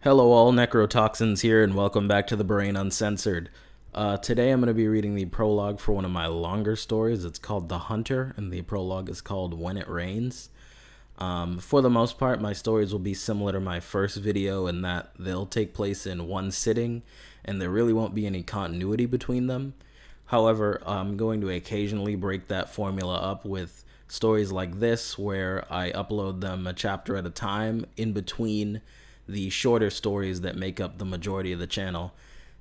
Hello all, Necrotoxins here, and welcome back to the Brain Uncensored. Today I'm going to be reading the prologue for one of my longer stories. It's called The Hunter, and the prologue is called When It Rains. For the most part, my stories will be similar to my first video in that they'll take place in one sitting, and there really won't be any continuity between them. However, I'm going to occasionally break that formula up with stories like this, where I upload them a chapter at a time in between the shorter stories that make up the majority of the channel,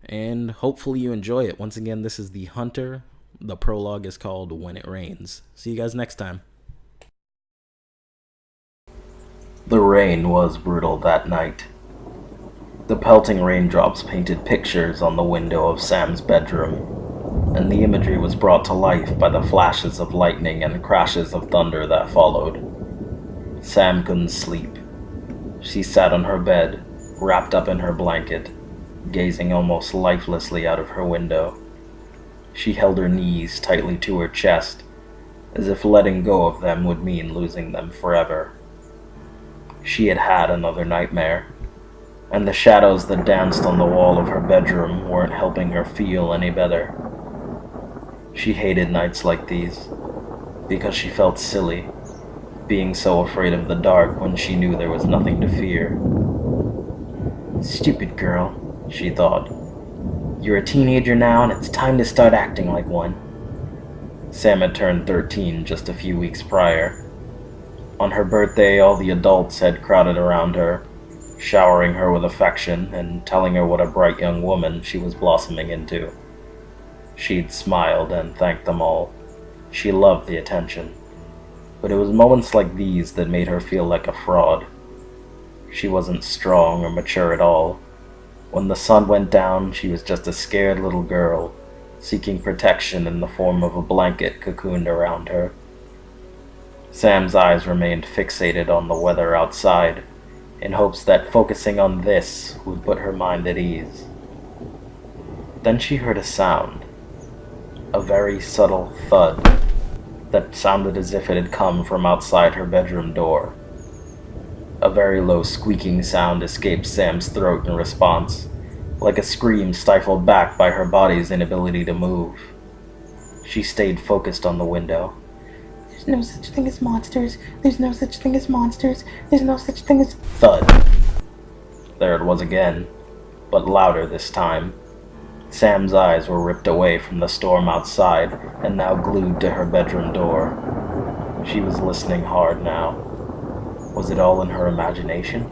and hopefully you enjoy it. Once again, this is The Hunter. The prologue is called When It Rains. See you guys next time. The rain was brutal that night. The pelting raindrops painted pictures on the window of Sam's bedroom, and the imagery was brought to life by the flashes of lightning and crashes of thunder that followed. Sam couldn't sleep. She sat on her bed, wrapped up in her blanket, gazing almost lifelessly out of her window. She held her knees tightly to her chest, as if letting go of them would mean losing them forever. She had had another nightmare, and the shadows that danced on the wall of her bedroom weren't helping her feel any better. She hated nights like these, because she felt silly, being so afraid of the dark when she knew there was nothing to fear. "Stupid girl," she thought. "You're a teenager now, and it's time to start acting like one." Sam had turned 13 just a few weeks prior. On her birthday, all the adults had crowded around her, showering her with affection and telling her what a bright young woman she was blossoming into. She'd smiled and thanked them all. She loved the attention. But it was moments like these that made her feel like a fraud. She wasn't strong or mature at all. When the sun went down, she was just a scared little girl, seeking protection in the form of a blanket cocooned around her. Sam's eyes remained fixated on the weather outside, in hopes that focusing on this would put her mind at ease. Then she heard a sound, a very subtle thud, that sounded as if it had come from outside her bedroom door. A very low squeaking sound escaped Sam's throat in response, like a scream stifled back by her body's inability to move. She stayed focused on the window. "There's no such thing as monsters. There's no such thing as monsters. There's no such thing as..." Thud. There it was again, but louder this time. Sam's eyes were ripped away from the storm outside and now glued to her bedroom door. She was listening hard now. Was it all in her imagination?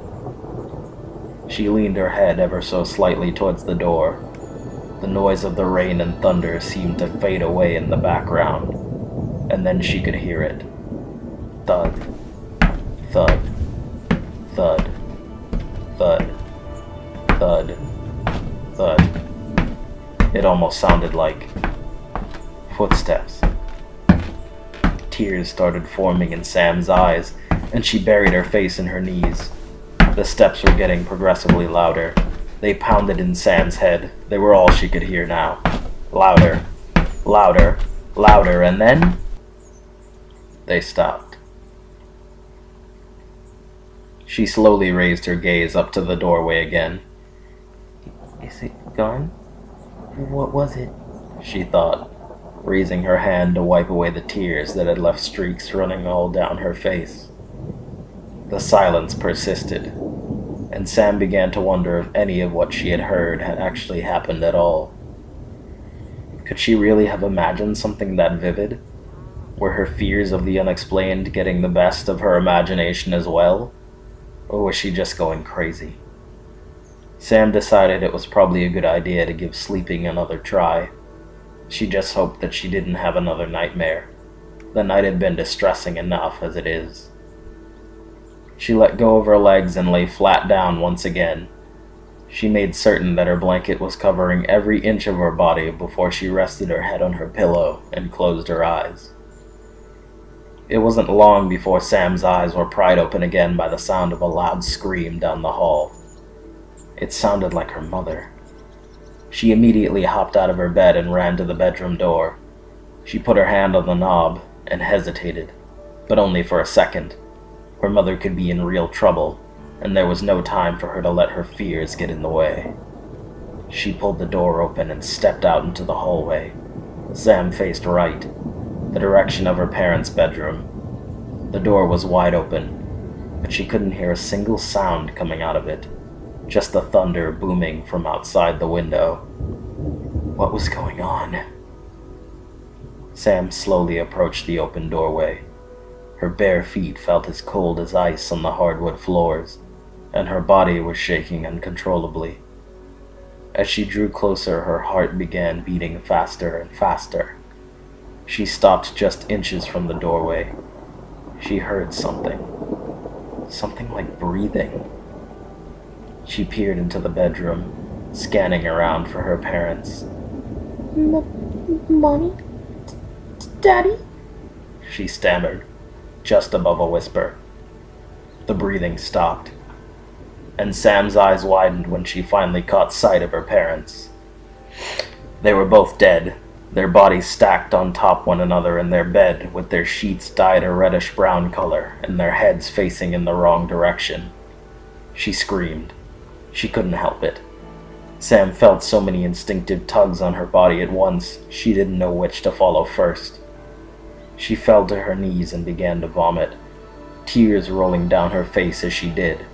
She leaned her head ever so slightly towards the door. The noise of the rain and thunder seemed to fade away in the background, and then she could hear it. Thud, thud, thud, thud, thud, thud. It almost sounded like footsteps. Tears started forming in Sam's eyes, and she buried her face in her knees. The steps were getting progressively louder. They pounded in Sam's head. They were all she could hear now. Louder, louder, louder, and then they stopped. She slowly raised her gaze up to the doorway again. "Is it gone? What was it?" she thought, raising her hand to wipe away the tears that had left streaks running all down her face. The silence persisted, and Sam began to wonder if any of what she had heard had actually happened at all. Could she really have imagined something that vivid? Were her fears of the unexplained getting the best of her imagination as well? Or was she just going crazy? Sam decided it was probably a good idea to give sleeping another try. She just hoped that she didn't have another nightmare. The night had been distressing enough as it is. She let go of her legs and lay flat down once again. She made certain that her blanket was covering every inch of her body before she rested her head on her pillow and closed her eyes. It wasn't long before Sam's eyes were pried open again by the sound of a loud scream down the hall. It sounded like her mother. She immediately hopped out of her bed and ran to the bedroom door. She put her hand on the knob and hesitated, but only for a second. Her mother could be in real trouble, and there was no time for her to let her fears get in the way. She pulled the door open and stepped out into the hallway. Sam faced right, the direction of her parents' bedroom. The door was wide open, but she couldn't hear a single sound coming out of it, just the thunder booming from outside the window. What was going on? Sam slowly approached the open doorway. Her bare feet felt as cold as ice on the hardwood floors, and her body was shaking uncontrollably. As she drew closer, her heart began beating faster and faster. She stopped just inches from the doorway. She heard something like breathing. She peered into the bedroom, scanning around for her parents. Mommy? Daddy? She stammered, just above a whisper. The breathing stopped, and Sam's eyes widened when she finally caught sight of her parents. They were both dead, their bodies stacked on top one another in their bed, with their sheets dyed a reddish-brown color and their heads facing in the wrong direction. She screamed. She couldn't help it. Sam felt so many instinctive tugs on her body at once, she didn't know which to follow first. She fell to her knees and began to vomit, tears rolling down her face as she did.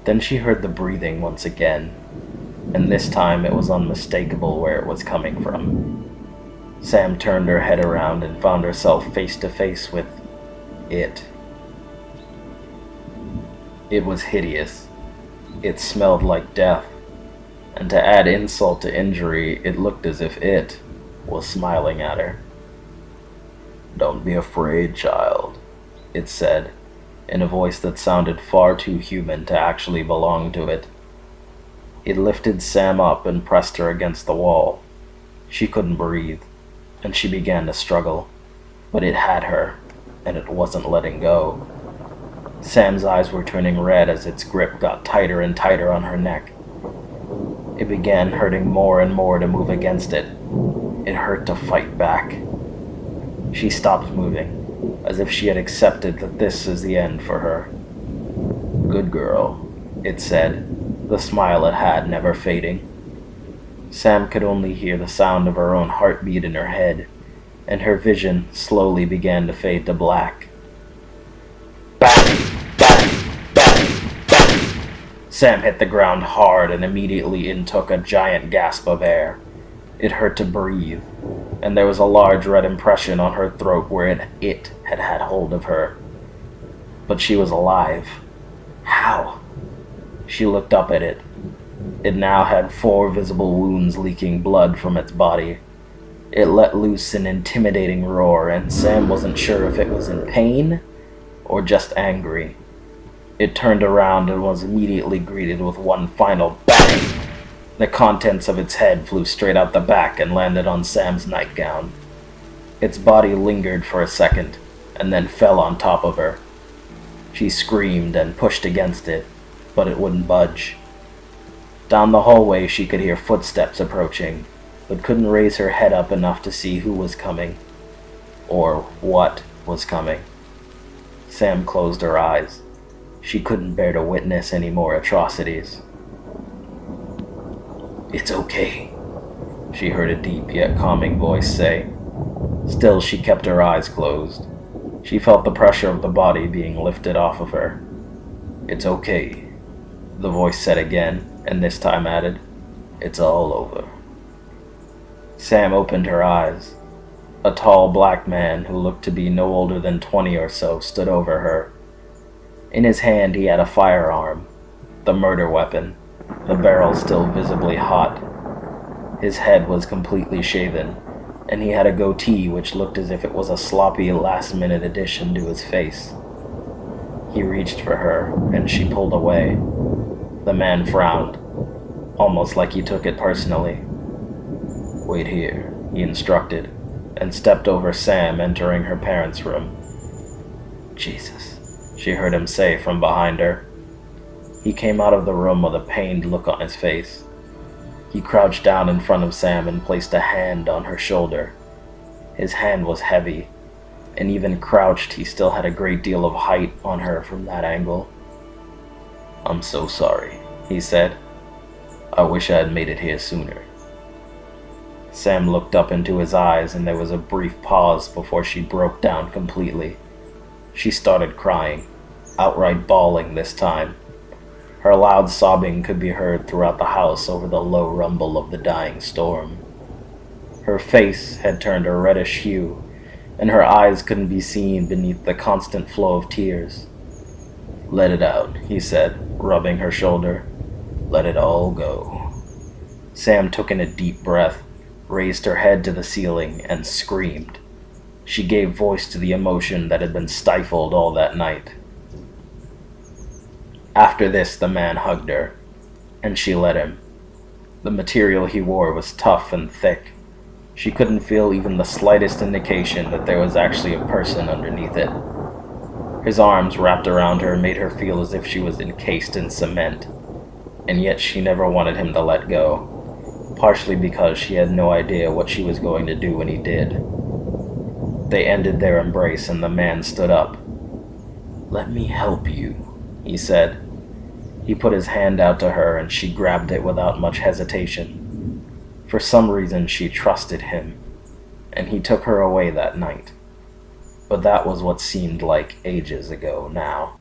Then she heard the breathing once again, and this time it was unmistakable where it was coming from. Sam turned her head around and found herself face to face with it. It was hideous. It smelled like death, and to add insult to injury, it looked as if it was smiling at her. "Don't be afraid, child," it said, in a voice that sounded far too human to actually belong to it. It lifted Sam up and pressed her against the wall. She couldn't breathe, and she began to struggle, but it had her, and it wasn't letting go. Sam's eyes were turning red as its grip got tighter and tighter on her neck. It began hurting more and more to move against it. It hurt to fight back. She stopped moving, as if she had accepted that this is the end for her. "Good girl," it said, the smile it had never fading. Sam could only hear the sound of her own heartbeat in her head, and her vision slowly began to fade to black. Bang! Bang! Bang! Bang! Sam hit the ground hard and immediately intook a giant gasp of air. It hurt to breathe, and there was a large red impression on her throat where it had had hold of her. But she was alive. How? She looked up at it. It now had 4 visible wounds leaking blood from its body. It let loose an intimidating roar, and Sam wasn't sure if it was in pain or just angry. It turned around and was immediately greeted with one final bang. The contents of its head flew straight out the back and landed on Sam's nightgown. Its body lingered for a second, and then fell on top of her. She screamed and pushed against it, but it wouldn't budge. Down the hallway she could hear footsteps approaching, but couldn't raise her head up enough to see who was coming, or what was coming. Sam closed her eyes. She couldn't bear to witness any more atrocities. "It's okay," she heard a deep yet calming voice say. Still, she kept her eyes closed. She felt the pressure of the body being lifted off of her. "It's okay," the voice said again, and this time added, "It's all over." Sam opened her eyes. A tall black man who looked to be no older than 20 or so stood over her. In his hand he had a firearm, the murder weapon, the barrel still visibly hot. His head was completely shaven, and he had a goatee which looked as if it was a sloppy last-minute addition to his face. He reached for her, and she pulled away. The man frowned, almost like he took it personally. "Wait here," he instructed, and stepped over Sam, entering her parents' room. "Jesus," she heard him say from behind her. He came out of the room with a pained look on his face. He crouched down in front of Sam and placed a hand on her shoulder. His hand was heavy, and even crouched he still had a great deal of height on her from that angle. "I'm so sorry," he said. "I wish I had made it here sooner." Sam looked up into his eyes, and there was a brief pause before she broke down completely. She started crying, outright bawling this time. Her loud sobbing could be heard throughout the house over the low rumble of the dying storm. Her face had turned a reddish hue, and her eyes couldn't be seen beneath the constant flow of tears. "Let it out," he said, rubbing her shoulder. "Let it all go." Sam took in a deep breath, raised her head to the ceiling, and screamed. She gave voice to the emotion that had been stifled all that night. After this, the man hugged her, and she let him. The material he wore was tough and thick. She couldn't feel even the slightest indication that there was actually a person underneath it. His arms wrapped around her made her feel as if she was encased in cement, and yet she never wanted him to let go, partially because she had no idea what she was going to do when he did. They ended their embrace, and the man stood up. "Let me help you," he said. He put his hand out to her, and she grabbed it without much hesitation. For some reason, she trusted him, and he took her away that night. But that was what seemed like ages ago now.